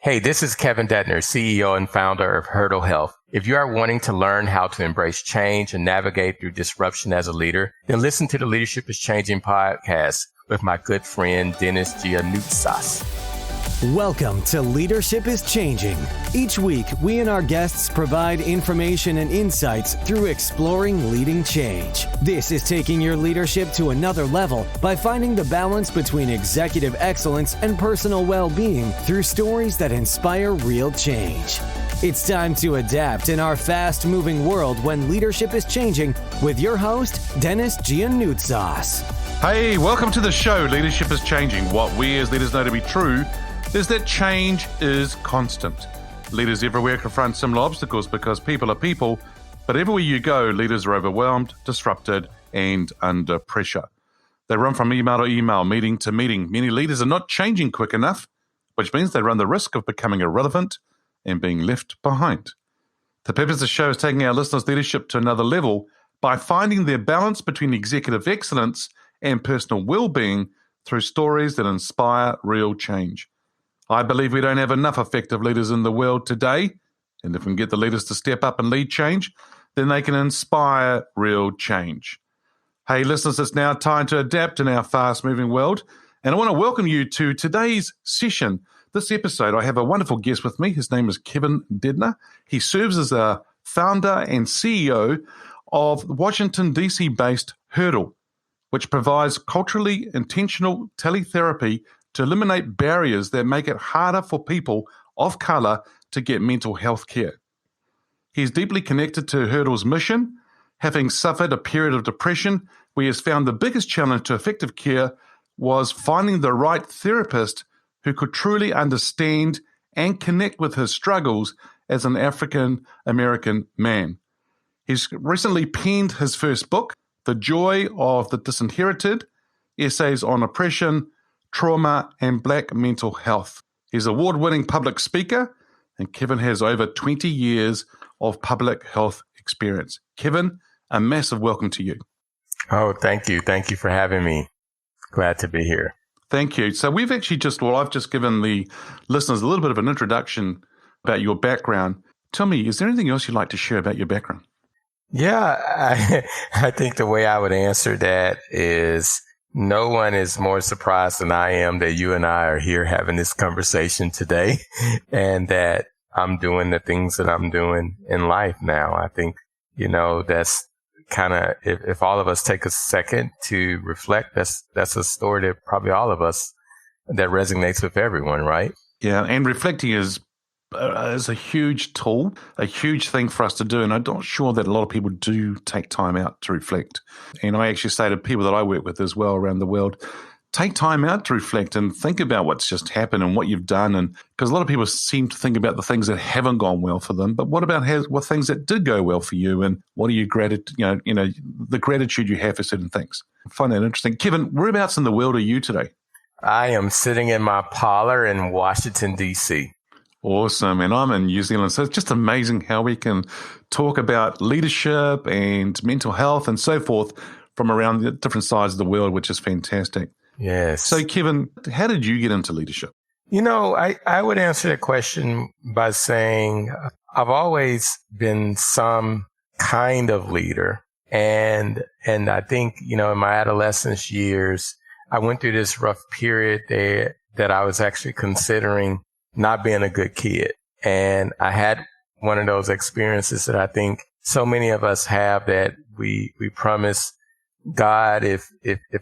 Hey, this is Kevin Dedner, CEO and founder of Hurdle Health. If you are wanting to learn how to embrace change and navigate through disruption as a leader, then listen to the Leadership is Changing podcast with my good friend, Dennis Giannoutsas. Welcome to Leadership is Changing. Each week, we and our guests provide information and insights through exploring leading change. This is taking your leadership to another level by finding the balance between executive excellence and personal well-being through stories that inspire real change. It's time to adapt in our fast-moving world when leadership is changing with your host, Dennis Giannoutsas. Hey, welcome to the show, Leadership is Changing. What we as leaders know to be true is that change is constant. Leaders everywhere confront similar obstacles because people are people, but everywhere you go, leaders are overwhelmed, disrupted, and under pressure. They run from email to email, meeting to meeting. Many leaders are not changing quick enough, which means they run the risk of becoming irrelevant and being left behind. The purpose of the show is taking our listeners' leadership to another level by finding their balance between executive excellence and personal well-being through stories that inspire real change. I believe we don't have enough effective leaders in the world today, and if we can get the leaders to step up and lead change, then they can inspire real change. Hey, listeners, it's now time to adapt in our fast-moving world, and I want to welcome you to today's session. This episode, I have a wonderful guest with me. His name is Kevin Dedner. He serves as a founder and CEO of Washington D.C. based Hurdle, which provides culturally intentional teletherapy to eliminate barriers that make it harder for people of color to get mental health care. He is deeply connected to Hurdle's mission, having suffered a period of depression where he has found the biggest challenge to effective care was finding the right therapist who could truly understand and connect with his struggles as an African American man. He's recently penned his first book, The Joy of the Disinherited, Essays on Oppression, Trauma, and Black Mental Health. He's an award-winning public speaker, and Kevin has over 20 years of public health experience. Kevin, a massive welcome to you. Oh, thank you. Thank you for having me. Glad to be here. Thank you. So I've just given the listeners a little bit of an introduction about your background. Tell me, is there anything else you'd like to share about your background? Yeah, I think the way I would answer that is no one is more surprised than I am that you and I are here having this conversation today and that I'm doing the things that I'm doing in life now. I think, that's kind of, if all of us take a second to reflect, that's a story that probably all of us that resonates with everyone, right? Yeah, and reflecting is a huge tool, a huge thing for us to do. And I'm not sure that a lot of people do take time out to reflect. And I actually say to people that I work with as well around the world, take time out to reflect and think about what's just happened and what you've done. And because a lot of people seem to think about the things that haven't gone well for them, but what about what things that did go well for you? And what are you the gratitude you have for certain things? I find that interesting. Kevin, whereabouts in the world are you today? I am sitting in my parlor in Washington, D.C. Awesome. And I'm in New Zealand. So it's just amazing how we can talk about leadership and mental health and so forth from around the different sides of the world, which is fantastic. Yes. So, Kevin, how did you get into leadership? I would answer that question by saying I've always been some kind of leader. And I think, in my adolescence years, I went through this rough period that I was actually considering not being a good kid. And I had one of those experiences that I think so many of us have that we promise God, if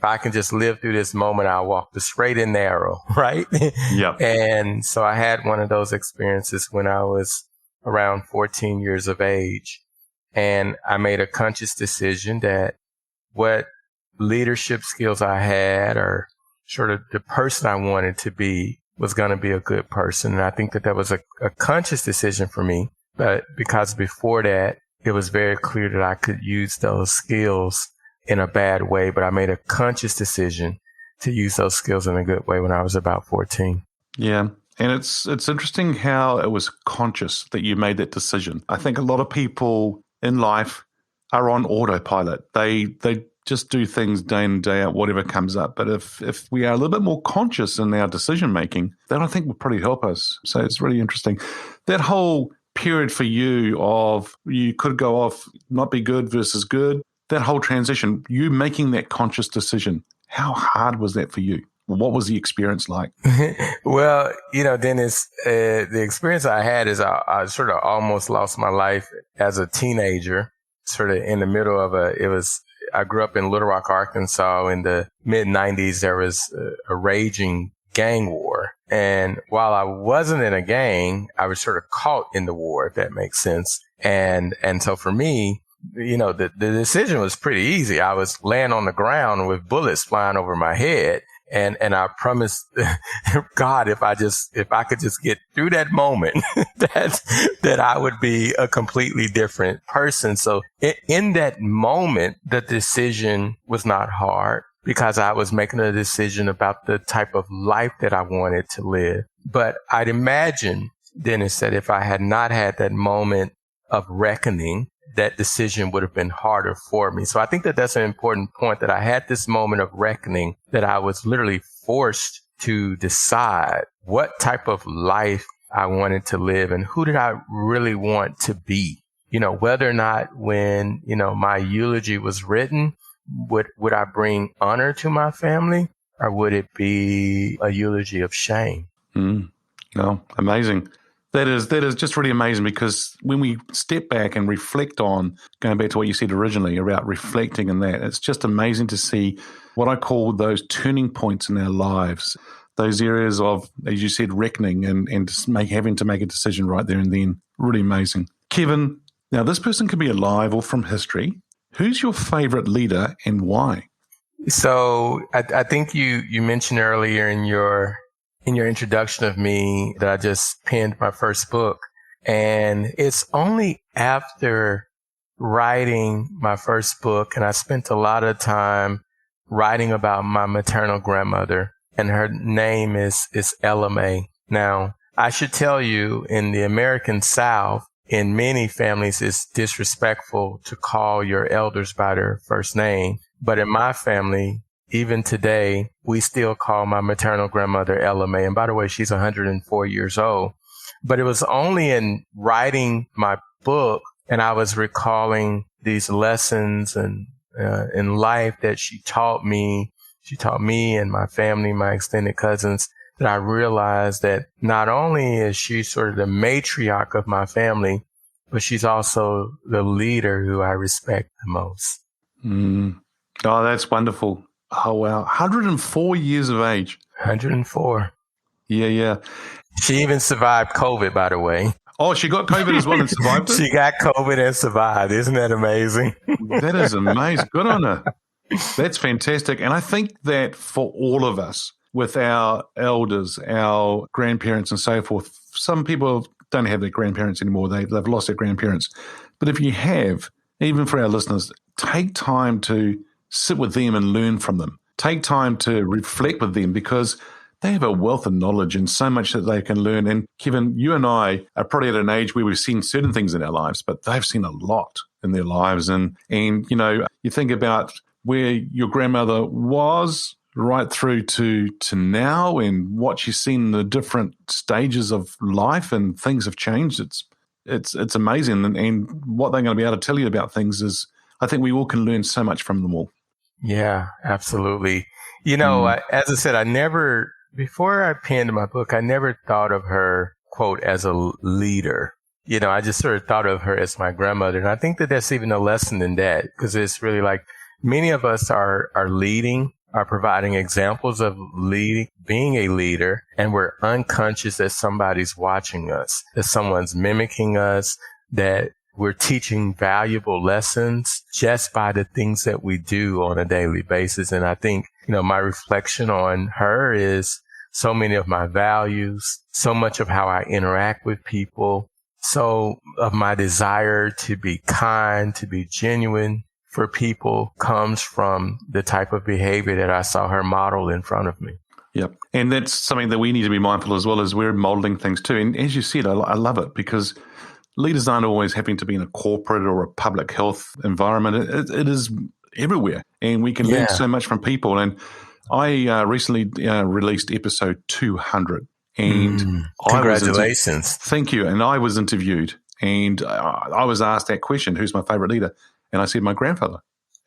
I can just live through this moment, I'll walk the straight and narrow, right? Yep. And so I had one of those experiences when I was around 14 years of age. And I made a conscious decision that what leadership skills I had or sort of the person I wanted to be was going to be a good person. And I think that was a conscious decision for me. But because before that, it was very clear that I could use those skills in a bad way. But I made a conscious decision to use those skills in a good way when I was about 14. Yeah. And it's interesting how it was conscious that you made that decision. I think a lot of people in life are on autopilot. They just do things day in, day out, whatever comes up. But if we are a little bit more conscious in our decision-making, then I think will probably help us. So it's really interesting. That whole period for you of you could go off, not be good versus good, that whole transition, you making that conscious decision, how hard was that for you? What was the experience like? Well, Dennis, the experience I had is I sort of almost lost my life as a teenager, sort of in the middle of I grew up in Little Rock, Arkansas. In the mid-90s, there was a raging gang war. And while I wasn't in a gang, I was sort of caught in the war, if that makes sense. And so for me, the decision was pretty easy. I was laying on the ground with bullets flying over my head. And I promised God, if I could just get through that moment, that I would be a completely different person. So in that moment, the decision was not hard because I was making a decision about the type of life that I wanted to live. But I'd imagine, Dennis, that if I had not had that moment of reckoning, that decision would have been harder for me. So I think that that's an important point, that I had this moment of reckoning, that I was literally forced to decide what type of life I wanted to live and who did I really want to be. Whether or not when, my eulogy was written, would I bring honor to my family, or would it be a eulogy of shame? No, amazing. That is just really amazing, because when we step back and reflect on, going back to what you said originally about reflecting and that, it's just amazing to see what I call those turning points in our lives, those areas of, as you said, reckoning and just having to make a decision right there and then. Really amazing. Kevin, now this person could be alive or from history. Who's your favorite leader and why? So I think you mentioned earlier in your introduction of me that I just penned my first book. And it's only after writing my first book, and I spent a lot of time writing about my maternal grandmother, and her name is Ella Mae. Now, I should tell you, in the American South, in many families, it's disrespectful to call your elders by their first name. But in my family, even today, we still call my maternal grandmother Ella Mae. And by the way, she's 104 years old. But it was only in writing my book, and I was recalling these lessons and in life that she taught me and my family, my extended cousins, that I realized that not only is she sort of the matriarch of my family, but she's also the leader who I respect the most. Oh, that's wonderful. Oh, wow. 104 years of age. 104. Yeah. She even survived COVID, by the way. Oh, she got COVID as well and survived it? She got COVID and survived. Isn't that amazing? That is amazing. Good on her. That's fantastic. And I think that for all of us, with our elders, our grandparents and so forth, some people don't have their grandparents anymore. They've lost their grandparents. But if you have, even for our listeners, take time to sit with them and learn from them. Take time to reflect with them, because they have a wealth of knowledge and so much that they can learn. And Kevin, you and I are probably at an age where we've seen certain things in our lives, but they've seen a lot in their lives. And you think about where your grandmother was right through to now, and what she's seen in the different stages of life, and things have changed. It's amazing. And what they're going to be able to tell you about things is, I think we all can learn so much from them all. Yeah, absolutely. As I said, before I penned my book, I never thought of her, quote, as a leader. I just sort of thought of her as my grandmother. And I think that that's even a lesson in that, because it's really like many of us are leading, are providing examples of being a leader, and we're unconscious that somebody's watching us, that someone's mimicking us, that we're teaching valuable lessons just by the things that we do on a daily basis. And I think, my reflection on her is so many of my values, so much of how I interact with people, so of my desire to be kind, to be genuine for people, comes from the type of behavior that I saw her model in front of me. Yep. And that's something that we need to be mindful as well, as we're modeling things too. And as you said, I love it, because leaders aren't always having to be in a corporate or a public health environment. It is everywhere, and we can learn so much from people. And I recently released episode 200, and congratulations. Thank you. And I was interviewed, and I was asked that question, who's my favorite leader? And I said, my grandfather.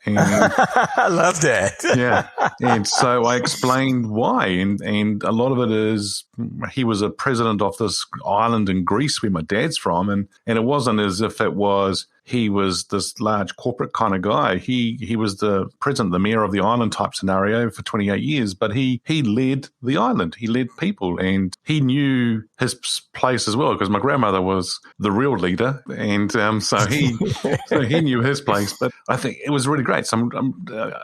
And, I love that. Yeah. And so I explained why. And a lot of it is he was a president of this island in Greece where my dad's from. And it wasn't as if he was this large corporate kind of guy. He was the president, the mayor of the island type scenario for 28 years, but he led the island. He led people, and he knew his place as well, because my grandmother was the real leader. And so he knew his place. But I think it was really great. So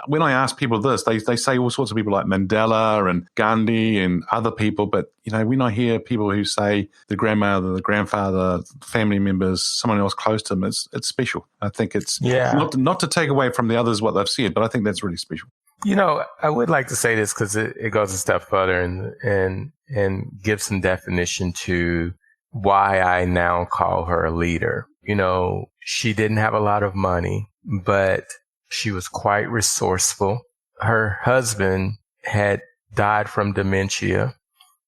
when I ask people this, they say all sorts of people like Mandela and Gandhi and other people. But, when I hear people who say the grandmother, the grandfather, family members, someone else close to them, it's special. I think it's not to take away from the others what they've said, but I think that's really special. I would like to say this because it goes a step further and gives some definition to why I now call her a leader. She didn't have a lot of money, but she was quite resourceful. Her husband had died from dementia.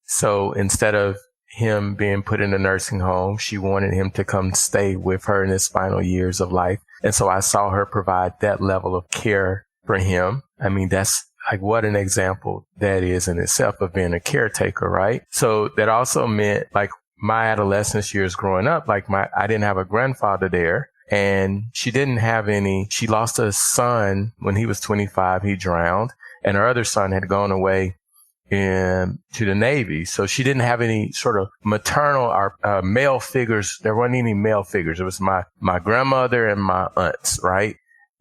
So instead of him being put in a nursing home, she wanted him to come stay with her in his final years of life. And so I saw her provide that level of care for him. I mean, that's like what an example that is in itself of being a caretaker, right? So that also meant like my adolescence years growing up, like I didn't have a grandfather there, and she lost a son when he was 25, he drowned, and her other son had gone away to the Navy. So she didn't have any sort of maternal or male figures. There weren't any male figures. It was my grandmother and my aunts, right?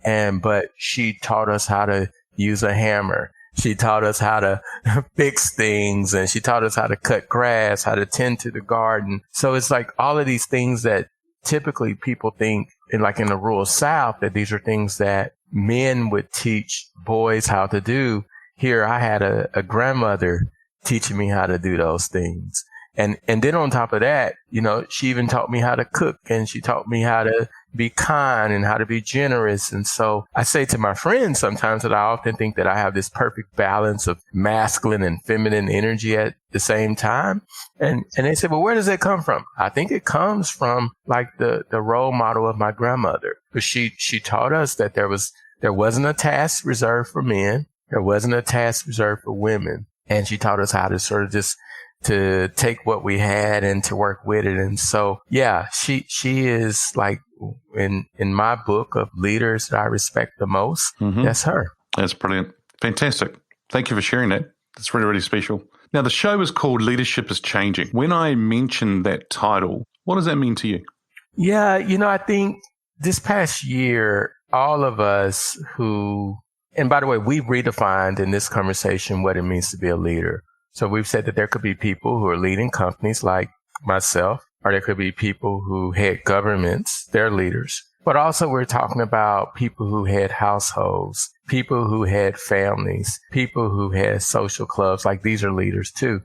But she taught us how to use a hammer. She taught us how to fix things, and she taught us how to cut grass, how to tend to the garden. So it's like all of these things that typically people think in the rural South, that these are things that men would teach boys how to do. Here, I had a grandmother teaching me how to do those things. And then on top of that, she even taught me how to cook, and she taught me how to be kind and how to be generous. And so I say to my friends sometimes that I often think that I have this perfect balance of masculine and feminine energy at the same time. And they say, well, where does that come from? I think it comes from like the role model of my grandmother, because she taught us that there wasn't a task reserved for men. There wasn't a task reserved for women. And she taught us how to sort of just to take what we had and to work with it. And so, yeah, she is like in my book of leaders that I respect the most. Mm-hmm. That's her. That's brilliant. Fantastic. Thank you for sharing that. That's really, really special. Now, the show is called Leadership is Changing. When I mentioned that title, what does that mean to you? Yeah, I think this past year, all of us and by the way, we've redefined in this conversation what it means to be a leader. So we've said that there could be people who are leading companies like myself, or there could be people who head governments, they're leaders. But also we're talking about people who head households, people who head families, people who head social clubs, like these are leaders too.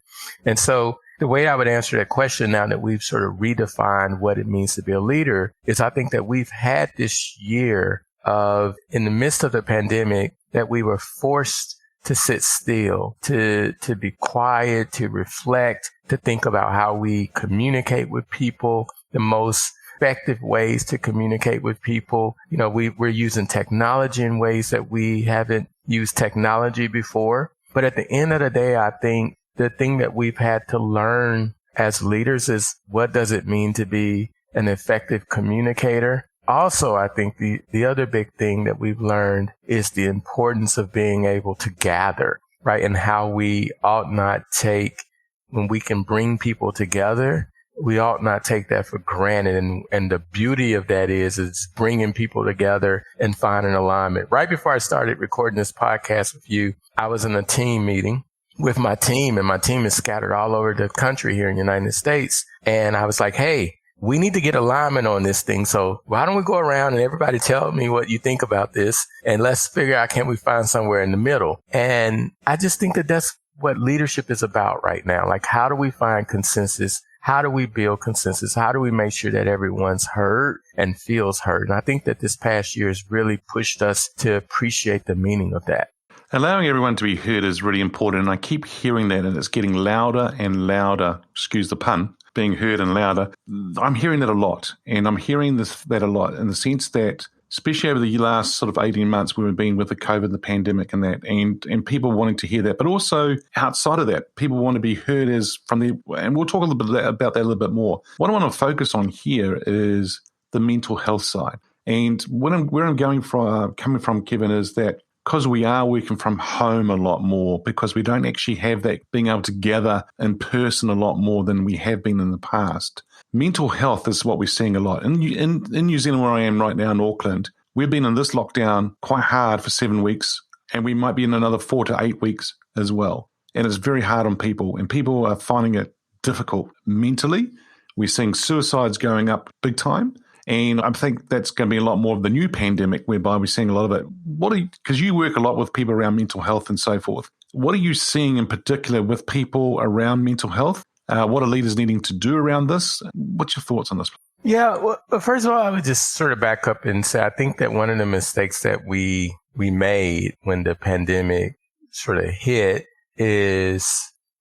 And so the way I would answer that question now that we've sort of redefined what it means to be a leader is I think that we've had this year of, in the midst of the pandemic, that we were forced to sit still, to be quiet, to reflect, to think about how we communicate with people, the most effective ways to communicate with people. We're using technology in ways that we haven't used technology before. But at the end of the day, I think the thing that we've had to learn as leaders is, what does it mean to be an effective communicator? Also, I think the other big thing that we've learned is the importance of being able to gather, right? And how we ought not take, when we can bring people together, we ought not take that for granted. And the beauty of that is bringing people together and finding alignment. Right before I started recording this podcast with you, I was in a team meeting with my team, and my team is scattered all over the country here in the United States. And I was like, hey, we need to get alignment on this thing. So why don't we go around and everybody tell me what you think about this, and let's figure out, can we find somewhere in the middle? And I just think that that's what leadership is about right now. Like, how do we find consensus? how do we build consensus? How do we make sure that everyone's heard and feels heard? And I think that this past year has really pushed us to appreciate the meaning of that. Allowing everyone to be heard is really important, and I keep hearing that, and it's getting louder and louder, excuse the pun, being heard and louder. I'm hearing that a lot, and I'm hearing that a lot in the sense that, especially over the last sort of 18 months, we've been with the COVID, the pandemic and that, and people wanting to hear that, but also outside of that, people want to be heard and we'll talk a little bit about that a little bit more. What I want to focus on here is the mental health side. And where I'm coming from, Kevin, is that because we are working from home a lot more, because we don't actually have that being able to gather in person a lot more than we have been in the past. Mental health is what we're seeing a lot. In New Zealand, where I am right now in Auckland, we've been in this lockdown quite hard for 7 weeks, and we might be in another 4 to 8 weeks as well. And it's very hard on people, and people are finding it difficult mentally. We're seeing suicides going up big time. And I think that's going to be a lot more of the new pandemic, whereby we're seeing a lot of it. Because you work a lot with people around mental health and so forth. What are you seeing in particular with people around mental health? What are leaders needing to do around this? What's your thoughts on this? Yeah, well, first of all, I would just sort of back up and say, I think that one of the mistakes that we made when the pandemic sort of hit is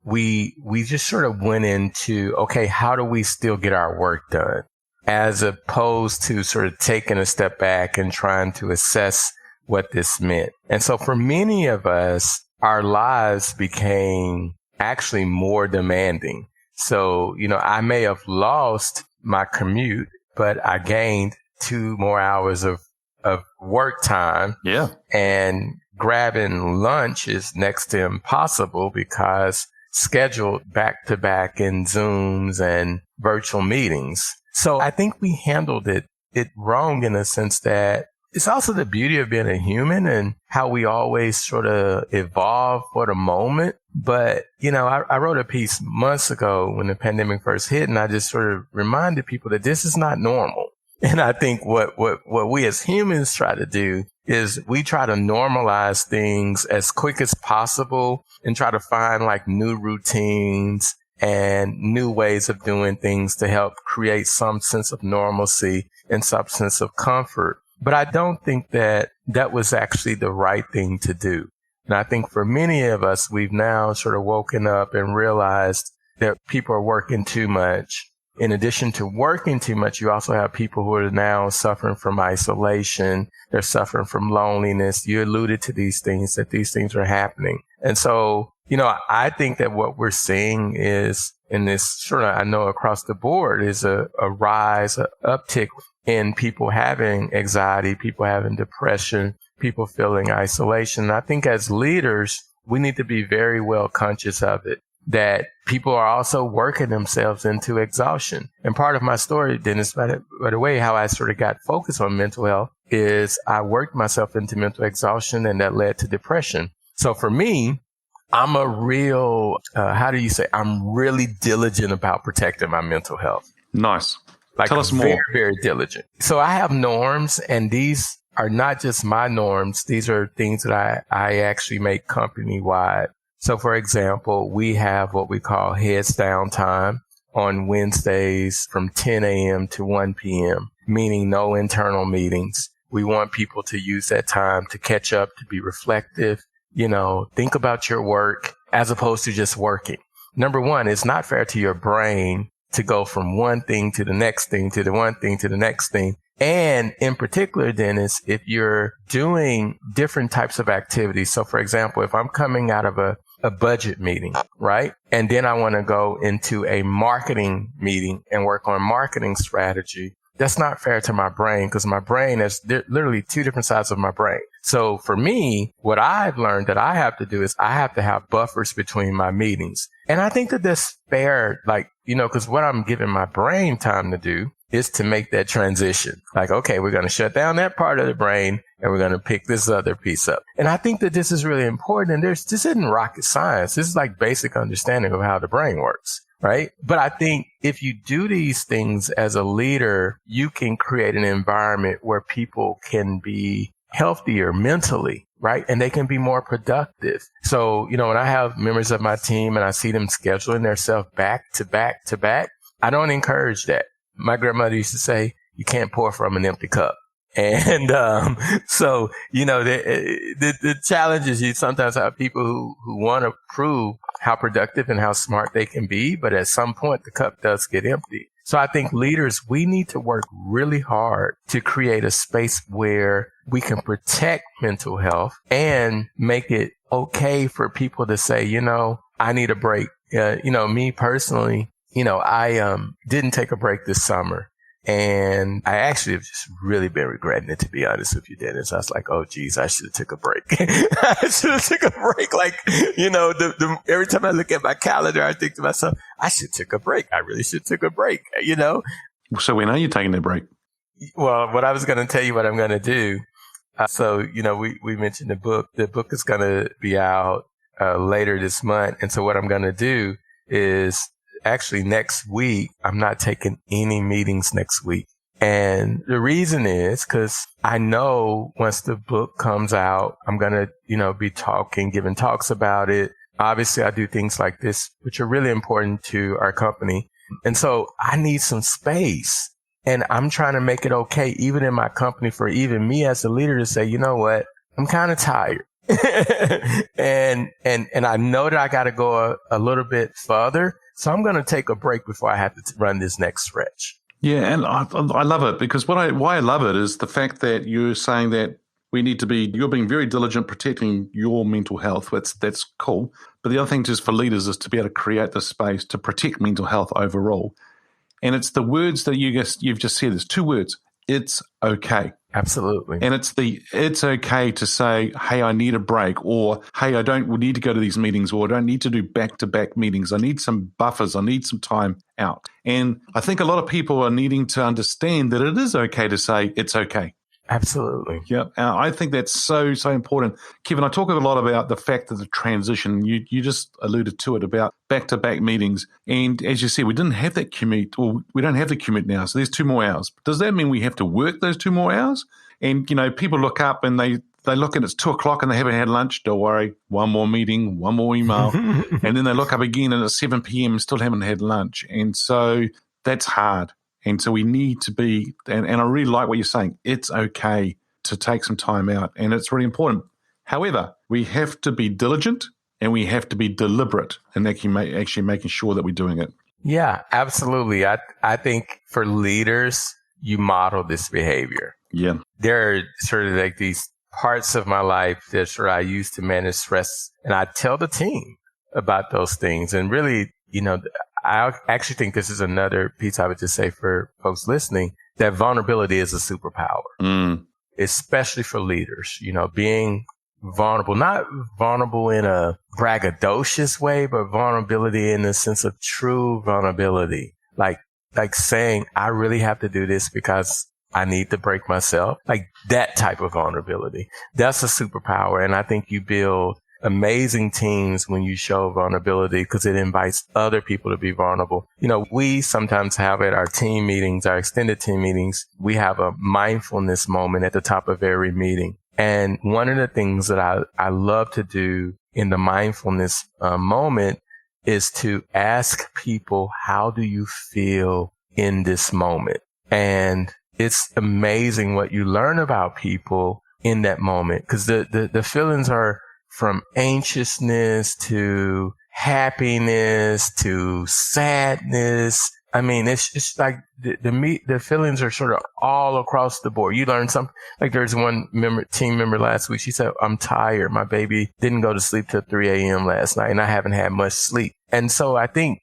we just sort of went into, okay, how do we still get our work done? As opposed to sort of taking a step back and trying to assess what this meant. And so for many of us, our lives became actually more demanding. So, I may have lost my commute, but I gained 2 more hours of work time. Yeah. And grabbing lunch is next to impossible because scheduled back to back in Zooms and virtual meetings. So I think we handled it wrong in the sense that it's also the beauty of being a human and how we always sort of evolve for the moment. But, I wrote a piece months ago when the pandemic first hit, and I just sort of reminded people that this is not normal. And I think what we as humans try to do is we try to normalize things as quick as possible and try to find like new routines and new ways of doing things to help create some sense of normalcy and some sense of comfort. But I don't think that was actually the right thing to do. And I think for many of us, we've now sort of woken up and realized that people are working too much. In addition to working too much, you also have people who are now suffering from isolation. They're suffering from loneliness. You alluded to these things, that these things are happening. And so, I think that what we're seeing is in this sort of, I know across the board, is a rise, an uptick in people having anxiety, people having depression, people feeling isolation. And I think as leaders, we need to be very well conscious of it, that people are also working themselves into exhaustion. And part of my story, Dennis, by the way, how I sort of got focused on mental health is I worked myself into mental exhaustion, and that led to depression. So for me, I'm a real, I'm really diligent about protecting my mental health. Nice. Like Tell us more. Very, very diligent. So I have norms, and these are not just my norms. These are things that I actually make company-wide. So, for example, we have what we call heads down time on Wednesdays from 10 a.m. to 1 p.m., meaning no internal meetings. We want people to use that time to catch up, to be reflective, think about your work as opposed to just working. Number one, it's not fair to your brain to go from one thing to the next thing, to the one thing to the next thing. And in particular, Dennis, if you're doing different types of activities. So, for example, if I'm coming out of a budget meeting, right? And then I want to go into a marketing meeting and work on marketing strategy. That's not fair to my brain, because my brain is literally 2 different sides of my brain. So for me, what I've learned that I have to do is I have to have buffers between my meetings. And I think that that's fair, because what I'm giving my brain time to do is to make that transition. Like, okay, we're going to shut down that part of the brain and we're going to pick this other piece up. And I think that this is really important. And this isn't rocket science. This is like basic understanding of how the brain works. Right. But I think if you do these things as a leader, you can create an environment where people can be healthier mentally, right? And they can be more productive. So, when I have members of my team and I see them scheduling themselves back to back to back, I don't encourage that. My grandmother used to say, you can't pour from an empty cup. And so, the challenge is you sometimes have people who want to prove how productive and how smart they can be, but at some point the cup does get empty. So I think leaders, we need to work really hard to create a space where we can protect mental health and make it okay for people to say, I need a break. Me personally, I didn't take a break this summer. And I actually have just really been regretting it, to be honest with you, Dennis. I was like, oh, geez, I should have took a break. I should have took a break. Like, every time I look at my calendar, I think to myself, I should take a break. I really should take a break, So when are you taking that break? Well, what I was going to tell you what I'm going to do. We mentioned the book. The book is going to be out later this month. And so what I'm going to do is actually next week, I'm not taking any meetings next week. And the reason is because I know once the book comes out, I'm going to, be giving talks about it. Obviously, I do things like this, which are really important to our company. And so I need some space. And I'm trying to make it okay, even in my company, for even me as a leader to say, you know what, I'm kind of tired. and I know that I got to go a little bit further. So I'm going to take a break before I have to run this next stretch. Yeah, and I love it because why I love it is the fact that you're saying that you're being very diligent protecting your mental health. That's cool. But the other thing just for leaders is to be able to create the space to protect mental health overall. And it's the words that you've just said. There's two words. It's okay. Absolutely. And it's okay to say, hey, I need a break, or hey, I don't need to go to these meetings, or I don't need to do back-to-back meetings. I need some buffers. I need some time out. And I think a lot of people are needing to understand that it is okay to say it's okay. Absolutely. Yeah. I think that's so important. Kevin, I talk a lot about the fact that the transition, you just alluded to it about back-to-back meetings. And as you said, we didn't have that commute, or we don't have the commute now. So there's 2 more hours. Does that mean we have to work those 2 more hours? And, people look up and they look and it's 2:00 and they haven't had lunch. Don't worry. 1 more meeting, 1 more email. And then they look up again and it's 7 p.m. and still haven't had lunch. And so that's hard. And so we need to be, and I really like what you're saying, it's okay to take some time out, and it's really important. However, we have to be diligent and we have to be deliberate in actually making sure that we're doing it. Yeah, absolutely. I think for leaders, you model this behavior. Yeah. There are sort of like these parts of my life that I use to manage stress, and I tell the team about those things. And really, I actually think this is another piece I would just say for folks listening, that vulnerability is a superpower, especially for leaders, being vulnerable, not vulnerable in a braggadocious way, but vulnerability in the sense of true vulnerability, like saying, I really have to do this because I need to break myself, like that type of vulnerability. That's a superpower. And I think you build amazing teams when you show vulnerability because it invites other people to be vulnerable. We sometimes have at our team meetings, our extended team meetings, we have a mindfulness moment at the top of every meeting. And one of the things that I love to do in the mindfulness moment is to ask people, how do you feel in this moment? And it's amazing what you learn about people in that moment because the feelings are from anxiousness to happiness to sadness. I mean, it's like the feelings are sort of all across the board. You learn something. Like there's one team member last week. She said, I'm tired. My baby didn't go to sleep till 3 a.m. last night and I haven't had much sleep. And so I think,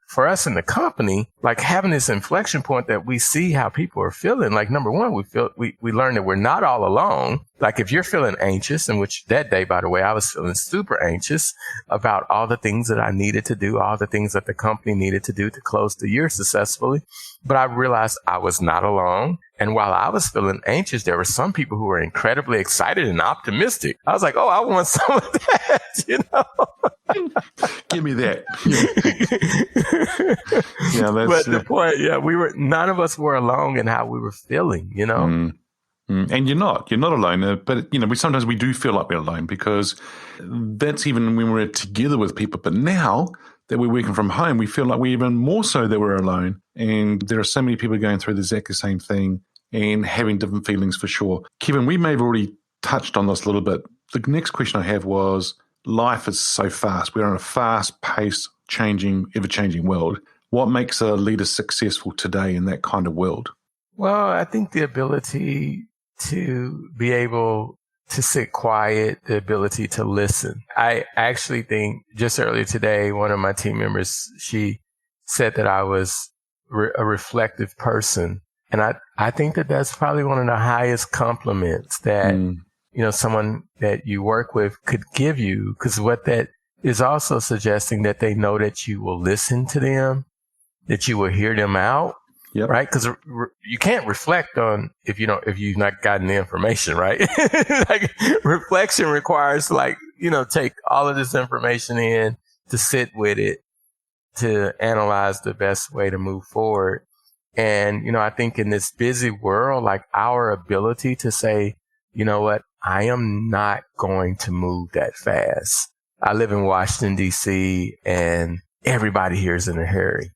for us in the company, like having this inflection point that we see how people are feeling, like number one, we learn that we're not all alone. Like if you're feeling anxious, and which that day, by the way, I was feeling super anxious about all the things that I needed to do, all the things that the company needed to do to close the year successfully. But I realized I was not alone. And while I was feeling anxious, there were some people who were incredibly excited and optimistic. I was like, oh, I want some of that, Give me that. But the point, none of us were alone in how we were feeling, And you're not alone. But, sometimes we do feel like we're alone because that's even when we're together with people. But now that we're working from home, we feel like we're even more so that we're alone. And there are so many people going through the exact same thing and having different feelings for sure. Kevin, we may have already touched on this a little bit. The next question I have was, life is so fast. We're in a fast-paced, ever-changing world. What makes a leader successful today in that kind of world? Well, I think the ability to be able to sit quiet, the ability to listen. I actually think just earlier today, one of my team members, she said that I was a reflective person. And I think that that's probably one of the highest compliments that, someone that you work with could give you, because what that is also suggesting that they know that you will listen to them, that you will hear them out. Yep. Right. Because you can't reflect on if you've not gotten the information, right? Like reflection requires take all of this information in, to sit with it, to analyze the best way to move forward. And, I think in this busy world, like our ability to say, you know what, I am not going to move that fast. I live in Washington, D.C., and everybody here is in a hurry.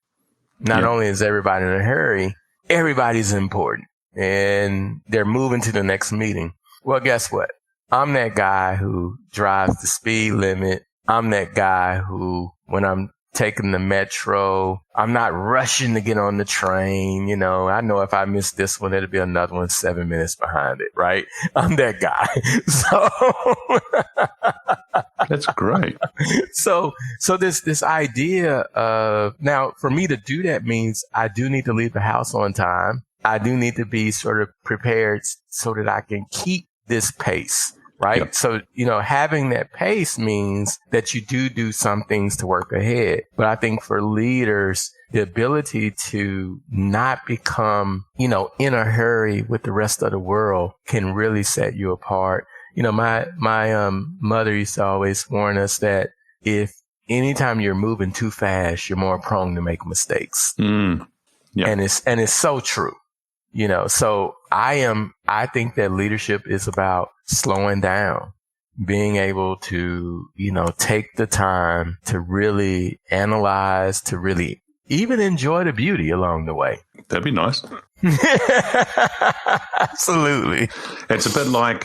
Not only is everybody in a hurry, everybody's important and they're moving to the next meeting. Well, guess what? I'm that guy who drives the speed limit. I'm that guy who, when I'm taking the metro, I'm not rushing to get on the train. I know if I miss this one, it'll be another one 7 minutes behind it, right? I'm that guy. That's great. So this idea of, now for me to do that means I do need to leave the house on time. I do need to be sort of prepared so that I can keep this pace. Right. Yep. So, having that pace means that you do some things to work ahead. But I think for leaders, the ability to not become, in a hurry with the rest of the world can really set you apart. My mother used to always warn us that if anytime you're moving too fast, you're more prone to make mistakes. Yeah. And it's so true. So I think that leadership is about slowing down, being able to, take the time to really analyze, to really even enjoy the beauty along the way. That'd be nice. Absolutely. It's a bit like,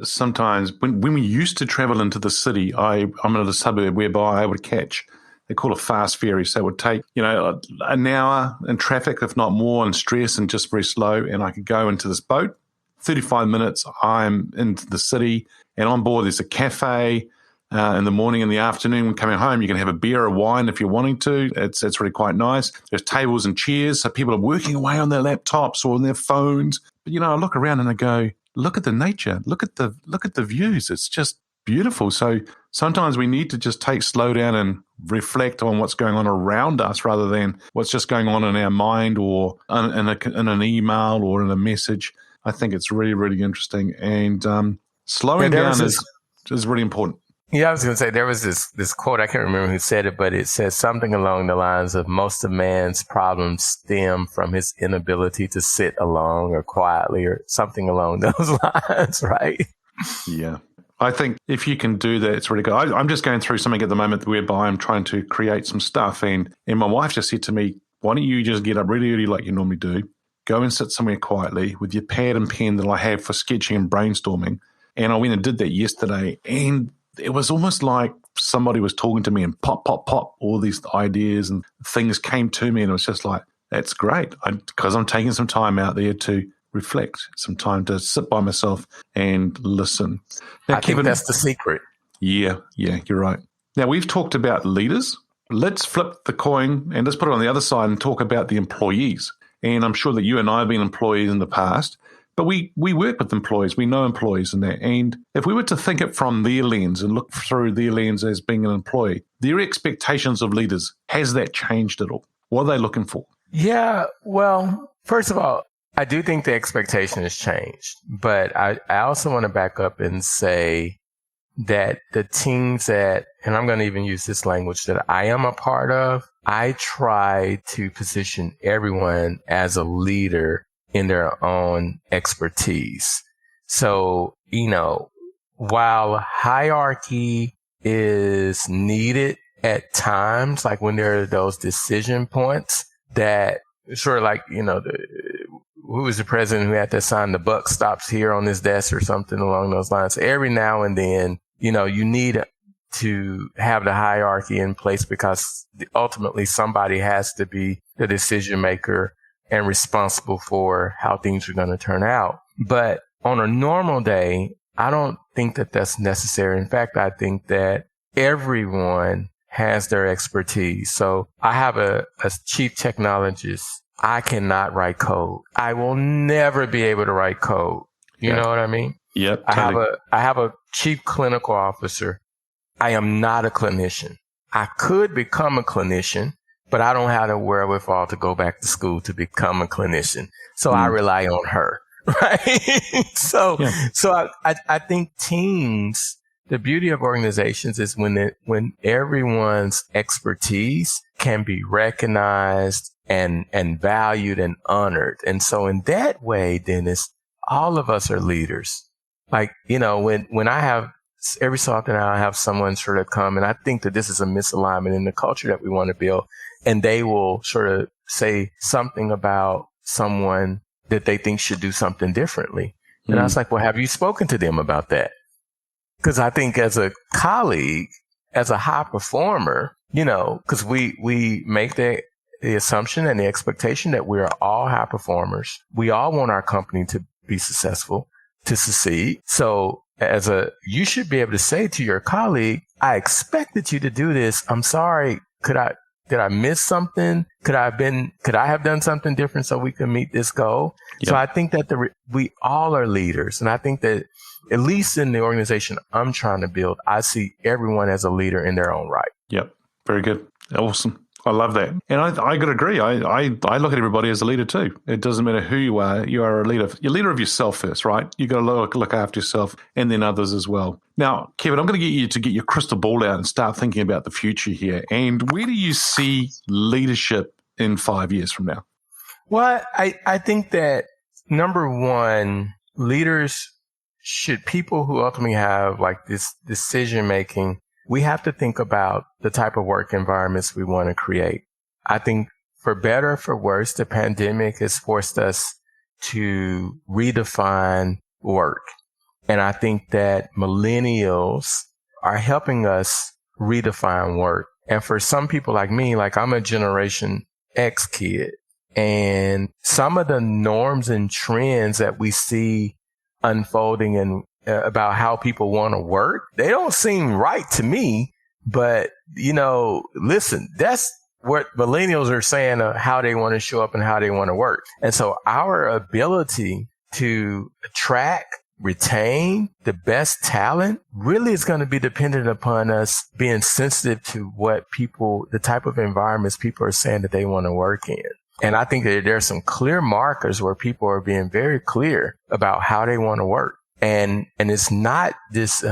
sometimes when we used to travel into the city, I'm in a suburb whereby I would catch, they call it fast ferry. So it would take, an hour in traffic, if not more, and stress and just very slow. And I could go into this boat, 35 minutes, I'm into the city, and on board there's a cafe in the morning and the afternoon. When coming home, you can have a beer or wine if you're wanting to. It's really quite nice. There's tables and chairs, so people are working away on their laptops or on their phones. But, I look around and I go, look at the nature, look at the views. It's just beautiful. So sometimes we need to just slow down and reflect on what's going on around us rather than what's just going on in our mind or in an email or in a message. I think it's really, really interesting. And slowing down is really important. Yeah, I was going to say, there was this quote, I can't remember who said it, but it says something along the lines of, most of man's problems stem from his inability to sit alone or quietly or something along those lines, right? Yeah. I think if you can do that, it's really good. I'm just going through something at the moment whereby I'm trying to create some stuff. And my wife just said to me, why don't you just get up really early like you normally do, go and sit somewhere quietly with your pad and pen that I have for sketching and brainstorming. And I went and did that yesterday. And it was almost like somebody was talking to me and pop, pop, pop, all these ideas and things came to me. And it was just like, that's great, because I'm taking some time out there to reflect, some time to sit by myself and listen. Now, I think that's the secret. Yeah, you're right. Now, we've talked about leaders. Let's flip the coin and let's put it on the other side and talk about the employees. And I'm sure that you and I have been employees in the past, but we work with employees. We know employees in that. And if we were to think it from their lens and look through their lens as being an employee, their expectations of leaders, has that changed at all? What are they looking for? Yeah, well, first of all, I do think the expectation has changed, but I also want to back up and say that the teams that, and I'm going to even use this language, that I am a part of, I try to position everyone as a leader in their own expertise. So, while hierarchy is needed at times, like when there are those decision points that sort of like, who was the president who had to sign the buck stops here on his desk or something along those lines. Every now and then, you need to have the hierarchy in place because ultimately somebody has to be the decision maker and responsible for how things are going to turn out. But on a normal day, I don't think that that's necessary. In fact, I think that everyone has their expertise. So I have a chief technologist. I cannot write code. I will never be able to write code. You know what I mean? Yep. I have a chief clinical officer. I am not a clinician. I could become a clinician, but I don't have the wherewithal to go back to school to become a clinician. So I rely on her. Right. So I think teams, the beauty of organizations is when everyone's expertise can be recognized and valued and honored. And so in that way, Dennis, all of us are leaders. Like, when I have every so often I have someone sort of come, and I think that this is a misalignment in the culture that we want to build. And they will sort of say something about someone that they think should do something differently. And I was like, well, have you spoken to them about that? Because I think as a colleague, as a high performer, because we make the assumption and the expectation that we are all high performers. We all want our company to be successful, to succeed. So you should be able to say to your colleague, I expected you to do this. I'm sorry. Did I miss something? Could I have done something different so we can meet this goal? Yep. So I think that we all are leaders. And I think that at least in the organization I'm trying to build, I see everyone as a leader in their own right. Yep. Very good. Awesome. I love that. And I got to agree. I look at everybody as a leader too. It doesn't matter who you are a leader. You're a leader of yourself first, right? You got to look after yourself and then others as well. Now, Kevin, I'm going to get you to get your crystal ball out and start thinking about the future here. And where do you see leadership in 5 years from now? Well, I think that number one, people who ultimately have like this decision making, we have to think about the type of work environments we want to create. I think for better or for worse, the pandemic has forced us to redefine work. And I think that millennials are helping us redefine work. And for some people like me, like I'm a Generation X kid, and some of the norms and trends that we see unfolding and about how people want to work, they don't seem right to me. But, listen, that's what millennials are saying of how they want to show up and how they want to work. And so our ability to attract, retain the best talent really is going to be dependent upon us being sensitive to the type of environments people are saying that they want to work in. And I think that there are some clear markers where people are being very clear about how they want to work. And it's not this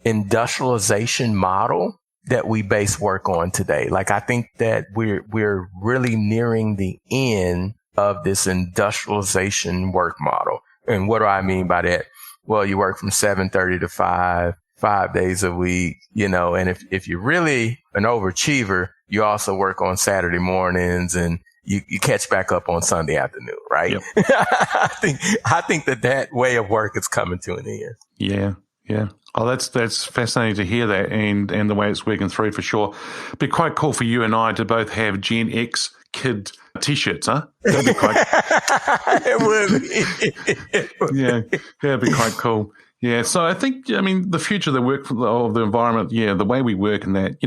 industrialization model that we base work on today. Like, I think that we're really nearing the end of this industrialization work model. And what do I mean by that? Well, you work from 7:30 to 5 days a week, and if you're really an overachiever, you also work on Saturday mornings and you catch back up on Sunday afternoon, right? Yep. I think that way of work is coming to an end. Yeah. Oh, that's fascinating to hear that and the way it's working through for sure. It'd be quite cool for you and I to both have Gen X kid T-shirts, huh? That'd be quite. It would be. Yeah, that'd be quite cool. Yeah, so I think, the future of the work of the environment, the way we work and that,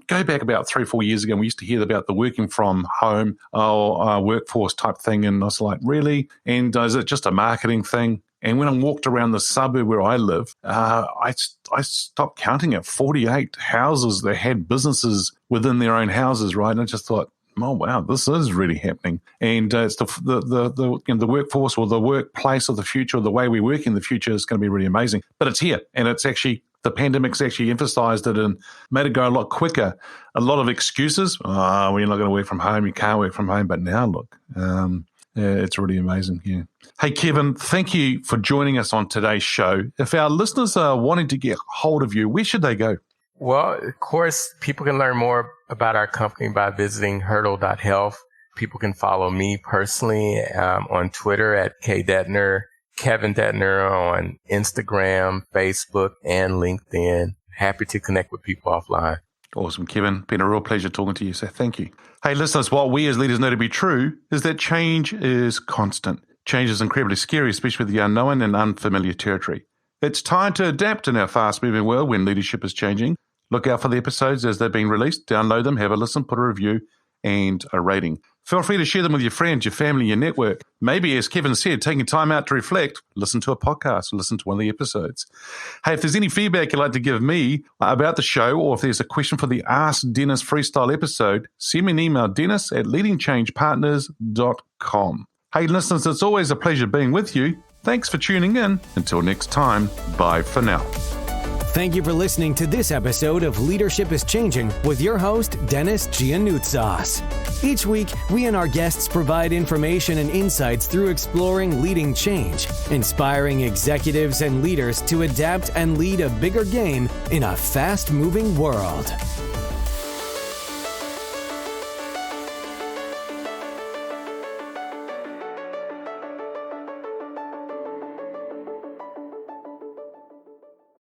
go back about 3 or 4 years ago, we used to hear about the working from home workforce type thing. And I was like, really? And is it just a marketing thing? And when I walked around the suburb where I live, I stopped counting at 48 houses that had businesses within their own houses, right? And I just thought, oh, wow, this is really happening. And it's the workforce or the workplace of the future, the way we work in the future is going to be really amazing. But it's here. And it's actually, the pandemic's actually emphasized it and made it go a lot quicker. A lot of excuses. Oh, well, you're not going to work from home. You can't work from home. But now look, it's really amazing. Yeah. Hey, Kevin, thank you for joining us on today's show. If our listeners are wanting to get hold of you, where should they go? Well, of course, people can learn more about our company by visiting hurdle.health. People can follow me personally on Twitter at @Dedner, Kevin Dedner on Instagram, Facebook, and LinkedIn. Happy to connect with people offline. Awesome, Kevin. Been a real pleasure talking to you, so thank you. Hey, listeners, what we as leaders know to be true is that change is constant. Change is incredibly scary, especially with the unknown and unfamiliar territory. It's time to adapt in our fast-moving world when leadership is changing. Look out for the episodes as they're being released. Download them, have a listen, put a review, and a rating. Feel free to share them with your friends, your family, your network. Maybe, as Kevin said, taking time out to reflect, listen to a podcast, listen to one of the episodes. Hey, if there's any feedback you'd like to give me about the show, or if there's a question for the Ask Dennis Freestyle episode, send me an email, dennis@leadingchangepartners.com. Hey, listeners, it's always a pleasure being with you. Thanks for tuning in. Until next time, bye for now. Thank you for listening to this episode of Leadership is Changing with your host, Dennis Giannoutsas. Each week, we and our guests provide information and insights through exploring leading change, inspiring executives and leaders to adapt and lead a bigger game in a fast-moving world.